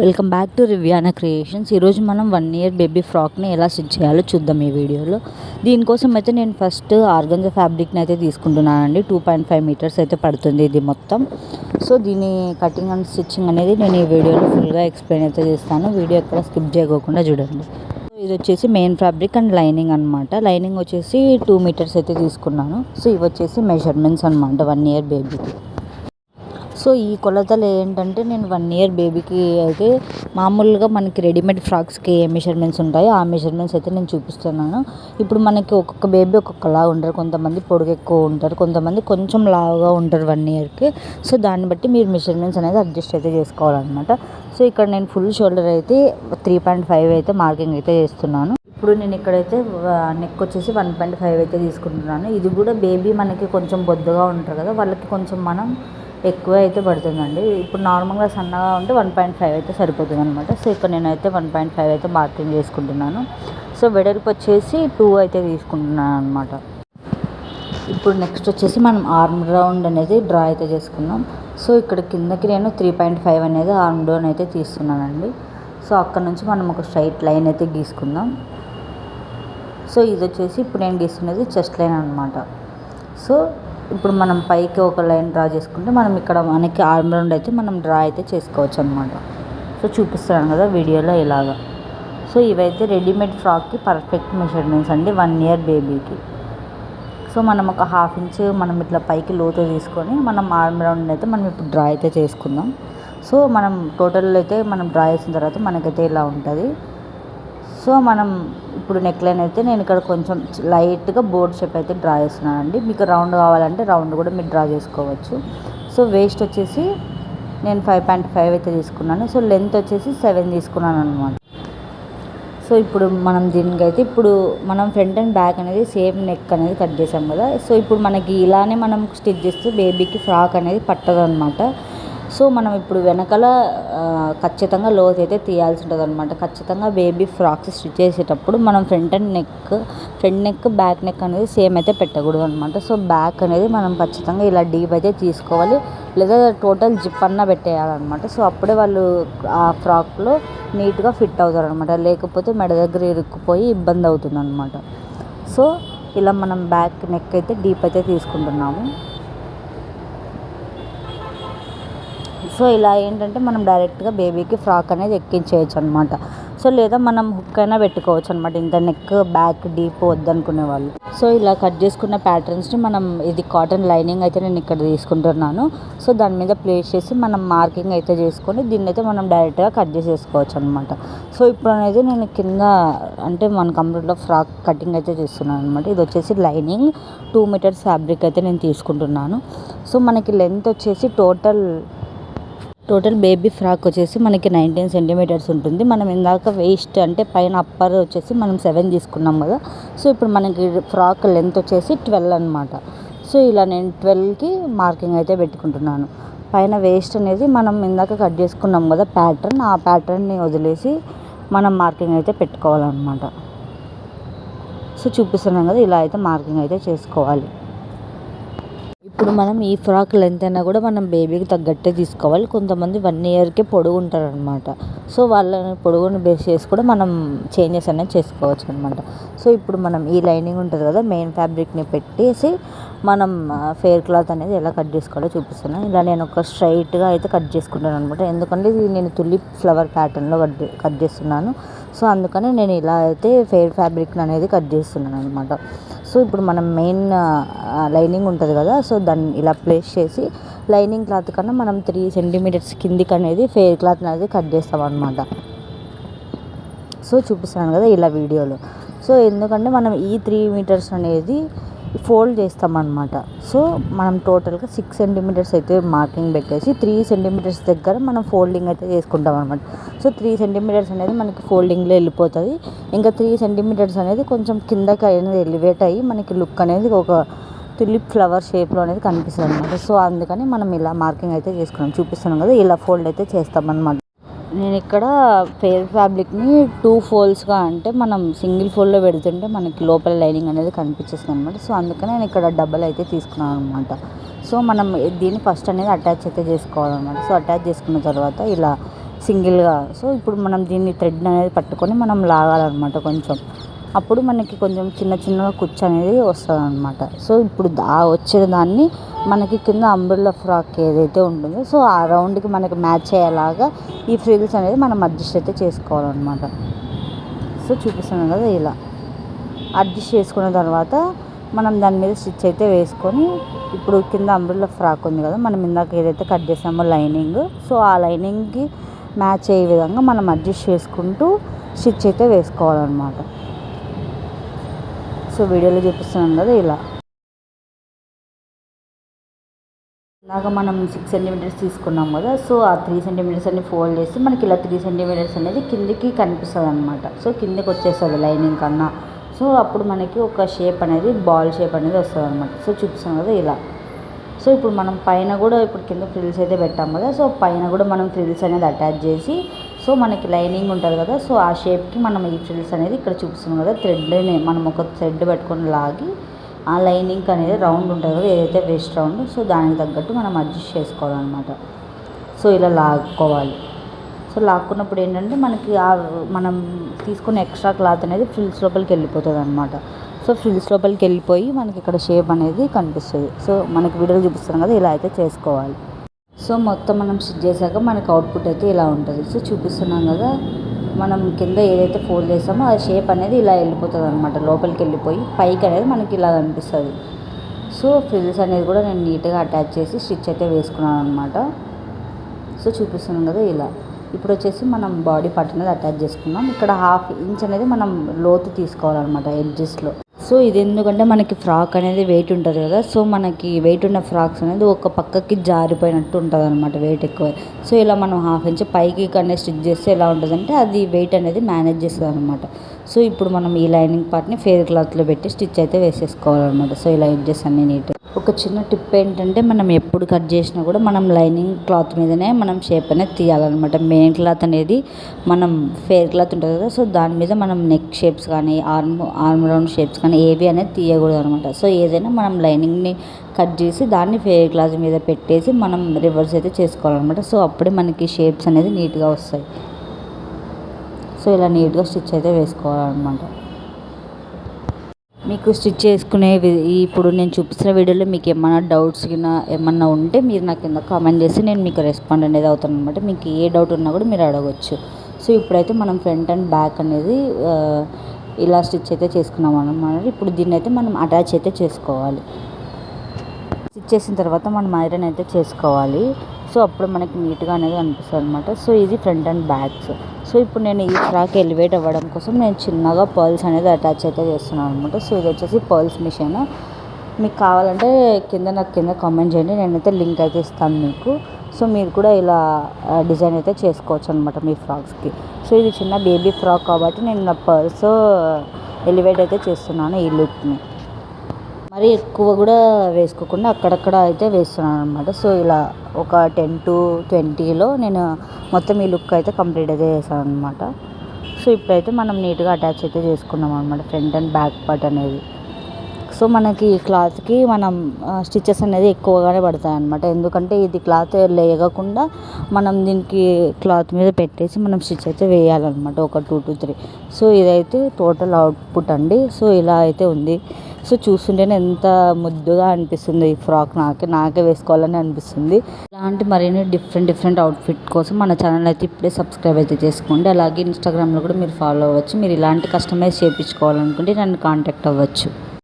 Welcome back to Rivyana Creations. ఈరోజు మనం 1 year baby ఫ్రాక్ని ఎలా స్టిచ్ చేయాలో చూద్దాం ఈ వీడియోలో. దీనికోసం అయితే నేను ఫస్ట్ ఆర్గంజా ఫ్యాబ్రిక్ని అయితే తీసుకుంటున్నానండి. 2.5 మీటర్స్ అయితే పడుతుంది ఇది మొత్తం. సో దీని కటింగ్ అండ్ స్టిచ్చింగ్ అనేది నేను ఈ వీడియోలో ఫుల్గా ఎక్స్ప్లెయిన్ అయితే చేస్తాను. వీడియో ఎక్కడ స్కిప్ చేయకుండా చూడండి. ఇది వచ్చేసి మెయిన్ ఫ్యాబ్రిక్ అండ్ లైనింగ్ అనమాట. లైనింగ్ వచ్చేసి 2 మీటర్స్ అయితే తీసుకున్నాను. సో ఇవి వచ్చేసి మెజర్మెంట్స్ అనమాట 1 ఇయర్ బేబీకి. సో ఈ కొలతలు ఏంటంటే నేను 1 ఇయర్ బేబీకి అయితే మామూలుగా మనకి రెడీమేడ్ ఫ్రాక్స్కి ఏ మెజర్మెంట్స్ ఉంటాయో ఆ మెజర్మెంట్స్ అయితే నేను చూపిస్తున్నాను. ఇప్పుడు మనకి ఒక్కొక్క బేబీ ఒక్కొక్కలా ఉంటారు. కొంతమంది పొడుగు ఎక్కువ ఉంటారు, కొంతమంది కొంచెం లావుగా ఉంటారు 1 ఇయర్కి. సో దాన్ని బట్టి మీరు మెజర్మెంట్స్ అనేది అడ్జస్ట్ అయితే చేసుకోవాలన్నమాట. సో ఇక్కడ నేను ఫుల్ షోల్డర్ అయితే 3.5 అయితే మార్కింగ్ అయితే చేస్తున్నాను. ఇప్పుడు నేను ఇక్కడైతే నెక్ వచ్చేసి 1.5 అయితే తీసుకుంటున్నాను. ఇది కూడా బేబీ మనకి కొంచెం బొద్దుగా ఉంటారు కదా, వాళ్ళకి కొంచెం మనం ఎక్కువ అయితే పడుతుందండి. ఇప్పుడు నార్మల్గా సన్నగా ఉంటే 1.5 అయితే సరిపోతుంది అనమాట. సో ఇక్కడ నేనైతే 1.5 అయితే మార్కింగ్ చేసుకుంటున్నాను. సో వెడల్పు వచ్చేసి 2 అయితే తీసుకుంటున్నాను అనమాట. ఇప్పుడు నెక్స్ట్ వచ్చేసి మనం ఆర్మ్ రౌండ్ అనేది డ్రా అయితే చేసుకున్నాం. సో ఇక్కడ కిందకి నేను 3.5 అనేది ఆర్మ్ డౌన్ అయితే తీస్తున్నానండి. సో అక్కడ నుంచి మనం ఒక స్ట్రైట్ లైన్ అయితే గీసుకుందాం. సో ఇది వచ్చేసి ఇప్పుడు నేను గీస్తున్నది చెస్ట్ లైన్ అనమాట. సో ఇప్పుడు మనం పైకి ఒక లైన్ డ్రా చేసుకుంటే మనం ఇక్కడ మనకి ఆర్మ్ రౌండ్ అయితే మనం డ్రా అయితే చేసుకోవచ్చు అనమాట. సో చూపిస్తున్నాను కదా వీడియోలో ఇలాగా. సో ఇవైతే రెడీమేడ్ ఫ్రాక్కి పర్ఫెక్ట్ మెజర్మెంట్స్ అండి 1 ఇయర్ బేబీకి. సో మనం ఒక 1/2 ఇంచ్ మనం ఇట్లా పైకి లోతు తీసుకొని మనం ఆర్మ్ రౌండ్ అయితే మనం ఇప్పుడు డ్రా అయితే చేసుకుందాం. సో మనం టోటల్ అయితే మనం డ్రా చేసిన తర్వాత మనకైతే ఇలా ఉంటుంది. సో మనం ఇప్పుడు నెక్ లైన్ అయితే నేను ఇక్కడ కొంచెం లైట్గా బోర్డ్ షేప్ అయితే డ్రా చేస్తున్నానండి. మీకు రౌండ్ కావాలంటే రౌండ్ కూడా మీరు డ్రా చేసుకోవచ్చు. సో వేస్ట్ వచ్చేసి నేను 5.5 అయితే తీసుకున్నాను. సో లెంత్ వచ్చేసి 7 తీసుకున్నాను అనమాట. సో ఇప్పుడు మనం దీనికైతే ఇప్పుడు మనం ఫ్రంట్ అండ్ బ్యాక్ అనేది సేమ్ నెక్ అనేది కట్ చేసాం కదా. సో ఇప్పుడు మనకి ఇలానే మనం స్టిచ్ చేస్తే బేబీకి ఫ్రాక్ అనేది పట్టదు అనమాట. సో మనం ఇప్పుడు వెనకాల ఖచ్చితంగా లోతు అయితే తీయాల్సి ఉంటుంది అనమాట. ఖచ్చితంగా బేబీ ఫ్రాక్స్ స్టిచ్ చేసేటప్పుడు మనం ఫ్రంట్ నెక్ బ్యాక్ నెక్ అనేది సేమ్ అయితే పెట్టకూడదు అనమాట. సో బ్యాక్ అనేది మనం ఖచ్చితంగా ఇలా డీప్ అయితే తీసుకోవాలి, లేదా టోటల్ జిప్ అన్న పెట్టేయాలన్నమాట. సో అప్పుడే వాళ్ళు ఆ ఫ్రాక్లో నీట్గా ఫిట్ అవుతారు అనమాట. లేకపోతే మెడ దగ్గర ఇరుక్కుపోయి ఇబ్బంది అవుతుంది అనమాట. సో ఇలా మనం బ్యాక్ నెక్ అయితే డీప్ అయితే తీసుకుంటున్నాము. సో ఇలా ఏంటంటే మనం డైరెక్ట్గా బేబీకి ఫ్రాక్ అనేది ఎక్కించేయచ్చు అనమాట. సో లేదా మనం హుక్ అయినా పెట్టుకోవచ్చు అనమాట, ఇంత నెక్ బ్యాక్ డీప్ వద్దనుకునే వాళ్ళు. సో ఇలా కట్ చేసుకున్న ప్యాటర్న్స్ని మనం ఇది కాటన్ లైనింగ్ అయితే నేను ఇక్కడ తీసుకుంటున్నాను. సో దాని మీద ప్లేస్ చేసి మనం మార్కింగ్ అయితే చేసుకొని దీన్ని అయితే మనం డైరెక్ట్గా కట్ చేసేసుకోవచ్చు అనమాట. సో ఇప్పుడు అనేది నేను కింద అంటే మన కంప్లీట్లో ఫ్రాక్ కటింగ్ అయితే చేస్తున్నాను అనమాట. ఇది వచ్చేసి లైనింగ్ 2 మీటర్స్ ఫ్యాబ్రిక్ అయితే నేను తీసుకుంటున్నాను. సో మనకి లెంత్ వచ్చేసి టోటల్ బేబీ ఫ్రాక్ వచ్చేసి మనకి 19 సెంటీమీటర్స్ ఉంటుంది. మనం ఇందాక వేస్ట్ అంటే పైన అప్పర్ వచ్చేసి మనం 7 తీసుకున్నాం కదా. సో ఇప్పుడు మనకి ఫ్రాక్ లెంత్ వచ్చేసి 12 అనమాట. సో ఇలా నేను 12కి మార్కింగ్ అయితే పెట్టుకుంటున్నాను. పైన వేస్ట్ అనేది మనం ఇందాక కట్ చేసుకున్నాం కదా ప్యాటర్న్, ఆ ప్యాటర్న్ని వదిలేసి మనం మార్కింగ్ అయితే పెట్టుకోవాలన్నమాట. సో చూపిస్తున్నాం కదా ఇలా అయితే మార్కింగ్ అయితే చేసుకోవాలి. ఇప్పుడు మనం ఈ ఫ్రాక్ లెంత్ అయినా కూడా మనం బేబీకి తగ్గట్టే తీసుకోవాలి. కొంతమంది 1 ఇయర్కే పొడుగు ఉంటారనమాట. సో వాళ్ళని పొడుగుని బేస్ చేసి కూడా మనం చేంజెస్ అనేది చేసుకోవచ్చు అనమాట. సో ఇప్పుడు మనం ఈ లైనింగ్ ఉంటుంది కదా మెయిన్ ఫ్యాబ్రిక్ని పెట్టేసి మనం ఫెయిర్ క్లాత్ అనేది ఎలా కట్ చేసుకోవాలో చూపిస్తున్నాను. ఇలా నేను ఒక స్ట్రైట్గా అయితే కట్ చేసుకుంటాను అనమాట. ఎందుకంటే ఇది నేను తులిప్ ఫ్లవర్ ప్యాటర్న్లో కట్ చేస్తున్నాను. సో అందుకని నేను ఇలా అయితే ఫెయిర్ ఫ్యాబ్రిక్ అనేది కట్ చేస్తున్నాను అనమాట. సో ఇప్పుడు మనం మెయిన్ లైనింగ్ ఉంటుంది కదా, సో దాన్ని ఇలా ప్లేస్ చేసి లైనింగ్ క్లాత్ కన్నా మనం 3 సెంటీమీటర్స్ కిందికి అనేది ఫెయిర్ క్లాత్ అనేది కట్ చేస్తాం అనమాట. సో చూపిస్తున్నాను కదా ఇలా వీడియోలో. సో ఎందుకంటే మనం ఈ 3 మీటర్స్ అనేది ఫోల్డ్ చేస్తామన్నమాట. సో మనం టోటల్గా 6 సెంటీమీటర్స్ అయితే మార్కింగ్ పెట్టేసి 3 సెంటీమీటర్స్ దగ్గర మనం ఫోల్డింగ్ అయితే చేసుకుంటాం అనమాట. సో 3 సెంటీమీటర్స్ అనేది మనకి ఫోల్డింగ్లో వెళ్ళిపోతుంది. ఇంకా 3 సెంటీమీటర్స్ అనేది కొంచెం కిందకి అనేది ఎలివేట్ అయ్యి మనకి లుక్ అనేది ఒక తులిప్ ఫ్లవర్ షేప్లో అనేది కనిపిస్తుంది అనమాట. సో అందుకని మనం ఇలా మార్కింగ్ అయితే చేసుకున్నాం. చూపిస్తున్నాం కదా ఇలా ఫోల్డ్ అయితే చేస్తామన్నమాట. నేను ఇక్కడ ఫెయిర్ ఫ్యాబ్రిక్ని 2 ఫోల్డ్స్గా అంటే మనం సింగిల్ ఫోల్డ్లో పెడుతుంటే మనకి లోపల లైనింగ్ అనేది కనిపించేస్తుంది అనమాట. సో అందుకని నేను ఇక్కడ డబల్ అయితే తీసుకున్నాను అనమాట. సో మనం దీన్ని ఫస్ట్ అనేది అటాచ్ అయితే చేసుకోవాలన్నమాట. సో అటాచ్ చేసుకున్న తర్వాత ఇలా సింగిల్గా. సో ఇప్పుడు మనం దీన్ని థ్రెడ్ అనేది పట్టుకొని మనం లాగాలన్నమాట కొంచెం. అప్పుడు మనకి కొంచెం చిన్న చిన్నగా కుచ్చు అనేది వస్తుందన్నమాట. సో ఇప్పుడు వచ్చే దాన్ని మనకి కింద అంబ్రెల్లా ఫ్రాక్ ఏదైతే ఉంటుందో సో ఆ రౌండ్కి మనకి మ్యాచ్ అయ్యేలాగా ఈ ఫ్రిల్స్ అనేది మనం అడ్జస్ట్ అయితే చేసుకోవాలన్నమాట. సో చూపిస్తున్నాను కదా, ఇలా అడ్జస్ట్ చేసుకున్న తర్వాత మనం దాని మీద స్టిచ్ అయితే వేసుకొని, ఇప్పుడు కింద అంబ్రెల్లా ఫ్రాక్ ఉంది కదా, మనం ఇందాక ఏదైతే కట్ చేసామో లైనింగ్, సో ఆ లైనింగ్కి మ్యాచ్ అయ్యే విధంగా మనం అడ్జస్ట్ చేసుకుంటూ స్టిచ్ అయితే వేసుకోవాలన్నమాట. సో వీడియోలో చూపిస్తున్నాం కదా, ఇలా ఇలాగ మనం 6 సెంటీమీటర్స్ తీసుకున్నాం కదా, సో ఆ 3 సెంటీమీటర్స్ అన్ని ఫోల్డ్ చేసి మనకి ఇలా 3 సెంటీమీటర్స్ అనేది కిందికి కనిపిస్తుంది అనమాట. సో కిందికి వచ్చేస్తుంది లైనింగ్ కన్నా. సో అప్పుడు మనకి ఒక షేప్ అనేది బాల్ షేప్ అనేది వస్తుంది అనమాట. సో చూపిస్తాం కదా ఇలా. సో ఇప్పుడు మనం పైన కూడా ఇప్పుడు కింద ఫ్రిల్స్ అయితే పెట్టాం కదా, సో పైన కూడా మనం ఫ్రిల్స్ అనేది అటాచ్ చేసి, సో మనకి లైనింగ్ ఉంటుంది కదా, సో ఆ షేప్కి మనం ఈ ఫ్రిల్స్ అనేది ఇక్కడ చూపిస్తున్నాం కదా, థ్రెడ్ని మనం ఒక థ్రెడ్ పెట్టుకొని లాగి ఆ లైనింగ్ అనేది రౌండ్ ఉంటుంది కదా, ఏదైతే వేస్ట్ రౌండ్, సో దానికి తగ్గట్టు మనం అడ్జస్ట్ చేసుకోవాలన్నమాట. సో ఇలా లాక్కోవాలి. సో లాక్కున్నప్పుడు ఏంటంటే మనకి మనం తీసుకున్న ఎక్స్ట్రా క్లాత్ అనేది ఫ్రిల్స్ లోపలికి వెళ్ళిపోతుంది అనమాట. సో ఫ్రిల్స్ లోపలికి వెళ్ళిపోయి మనకి ఇక్కడ షేప్ అనేది కనిపిస్తుంది. సో మనకి వీడియోలు చూపిస్తాం కదా, ఇలా అయితే చేసుకోవాలి. సో మొత్తం మనం స్టిచ్ చేశాక మనకి అవుట్పుట్ అయితే ఇలా ఉంటుంది. సో చూపిస్తున్నాం కదా, మనం కింద ఏదైతే ఫోల్డ్ చేసామో ఆ షేప్ అనేది ఇలా వెళ్ళిపోతుంది అనమాట, లోపలికి వెళ్ళిపోయి పైకి అనేది మనకి ఇలా కనిపిస్తుంది. సో ఫ్రిల్స్ అనేది కూడా నేను నీట్గా అటాచ్ చేసి స్టిచ్ అయితే వేసుకున్నాను అనమాట. సో చూపిస్తున్నాం కదా ఇలా. ఇప్పుడు వచ్చేసి మనం బాడీ పార్ట్ అనేది అటాచ్ చేసుకున్నాం. ఇక్కడ 1/2 ఇంచ్ అనేది మనం లోతు తీసుకోవాలన్నమాట ఎడ్జెస్లో. సో ఇది ఎందుకంటే మనకి ఫ్రాక్ అనేది వెయిట్ ఉంటుంది కదా, సో మనకి వెయిట్ ఉన్న ఫ్రాక్స్ అనేది ఒక పక్కకి జారిపోయినట్టు ఉంటుంది అనమాట, వెయిట్ ఎక్కువ. సో ఇలా మనం 1/2 ఇంచ్ పైకి అనేది స్టిచ్ చేస్తే ఎలా ఉంటుందంటే అది వెయిట్ అనేది మేనేజ్ చేస్తుంది అనమాట. సో ఇప్పుడు మనం ఈ లైనింగ్ పార్ట్ని ఫెయిర్ క్లాత్లో పెట్టి స్టిచ్ అయితే వేసేసుకోవాలన్నమాట. సో ఇలా ఎడ్జెస్ అన్నీ నీట్. ఒక చిన్న టిప్ ఏంటంటే, మనం ఎప్పుడు కట్ చేసినా కూడా మనం లైనింగ్ క్లాత్ మీదనే మనం షేప్ అనేది తీయాలన్నమాట. మెయిన్ క్లాత్ అనేది మనం ఫెయిర్ క్లాత్ ఉంటుంది కదా, సో దాని మీద మనం నెక్ షేప్స్ కానీ ఆర్మ్ రౌండ్ షేప్స్ కానీ ఏవి అనేది తీయకూడదు అనమాట. సో ఏదైనా మనం లైనింగ్ని కట్ చేసి దాన్ని ఫెయిర్ క్లాత్ మీద పెట్టేసి మనం రివర్స్ అయితే చేసుకోవాలన్నమాట. సో అప్పుడే మనకి షేప్స్ అనేది నీట్గా వస్తాయి. సో ఇలా నీట్గా స్టిచ్ అయితే వేసుకోవాలన్నమాట. మీకు స్టిచ్ చేసుకునే ఇప్పుడు నేను చూపిస్తున్న వీడియోలో మీకు ఏమైనా డౌట్స్ ఏమన్నా ఉంటే మీరు నాకు కింద కామెంట్ చేసి నేను మీకు రెస్పాండ్ అనేది అవుతాను అనమాట. మీకు ఏ డౌట్ ఉన్నా కూడా మీరు అడగవచ్చు. సో ఇప్పుడైతే మనం ఫ్రంట్ అండ్ బ్యాక్ అనేది ఇలా స్టిచ్ అయితే చేసుకున్నాం అన్నమాట. ఇప్పుడు దీన్ని అయితే మనం అటాచ్ అయితే చేసుకోవాలి. స్టిచ్ చేసిన తర్వాత మనం ఐరన్ అయితే చేసుకోవాలి. సో అప్పుడు మనకి నీట్గా అనేది అనిపిస్తుంది అనమాట. సో ఇది ఫ్రంట్ అండ్ బ్యాక్స్. సో ఇప్పుడు నేను ఈ ఫ్రాక్ ఎలివేట్ అవ్వడం కోసం నేను చిన్నగా పర్ల్స్ అనేది అటాచ్ అయితే చేస్తున్నాను అనమాట. సో ఇది వచ్చేసి పర్ల్స్ మిషన్. మీకు కావాలంటే నాకు కింద కామెంట్ చేయండి, నేనైతే లింక్ అయితే ఇస్తాను మీకు. సో మీరు కూడా ఇలా డిజైన్ అయితే చేసుకోవచ్చు అనమాట మీ ఫ్రాక్స్కి. సో ఇది చిన్న బేబీ ఫ్రాక్ కాబట్టి నేను నా పర్ల్స్ ఎలివేట్ అయితే చేస్తున్నాను ఈ లుక్ని. మరీ ఎక్కువ కూడా వేసుకోకుండా అక్కడక్కడ అయితే వేస్తున్నాను అనమాట. సో ఇలా ఒక 10 to 20లో నేను మొత్తం ఈ లుక్ అయితే కంప్లీట్ అయితే చేశాను అనమాట. సో ఇప్పుడైతే మనం నీట్గా అటాచ్ అయితే చేసుకున్నాం అనమాట ఫ్రంట్ అండ్ బ్యాక్ పార్ట్ అనేది. సో మనకి ఈ క్లాత్కి మనం స్టిచెస్ అనేది ఎక్కువగానే పడతాయి అనమాట. ఎందుకంటే ఇది క్లాత్ లేగకుండా మనం దీనికి క్లాత్ మీద పెట్టేసి మనం స్టిచ్ అయితే వేయాలన్నమాట, ఒక 2 to 3. సో ఇదైతే టోటల్ అవుట్పుట్ అండి. సో ఇలా అయితే ఉంది. సో చూస్తుంటేనే ఎంత ముద్దుగా అనిపిస్తుంది ఈ ఫ్రాక్, నాకే వేసుకోవాలని అనిపిస్తుంది. ఇలాంటి మరిన్ని డిఫరెంట్ అవుట్ఫిట్ కోసం మన ఛానల్ అయితే ఇప్పుడే సబ్స్క్రైబ్ అయితే చేసుకోండి. అలాగే ఇన్స్టాగ్రామ్లో కూడా మీరు ఫాలో అవ్వచ్చు. మీరు ఇలాంటి కస్టమైజ్ చేయించుకోవాలనుకుంటే నన్ను కాంటాక్ట్ అవ్వచ్చు.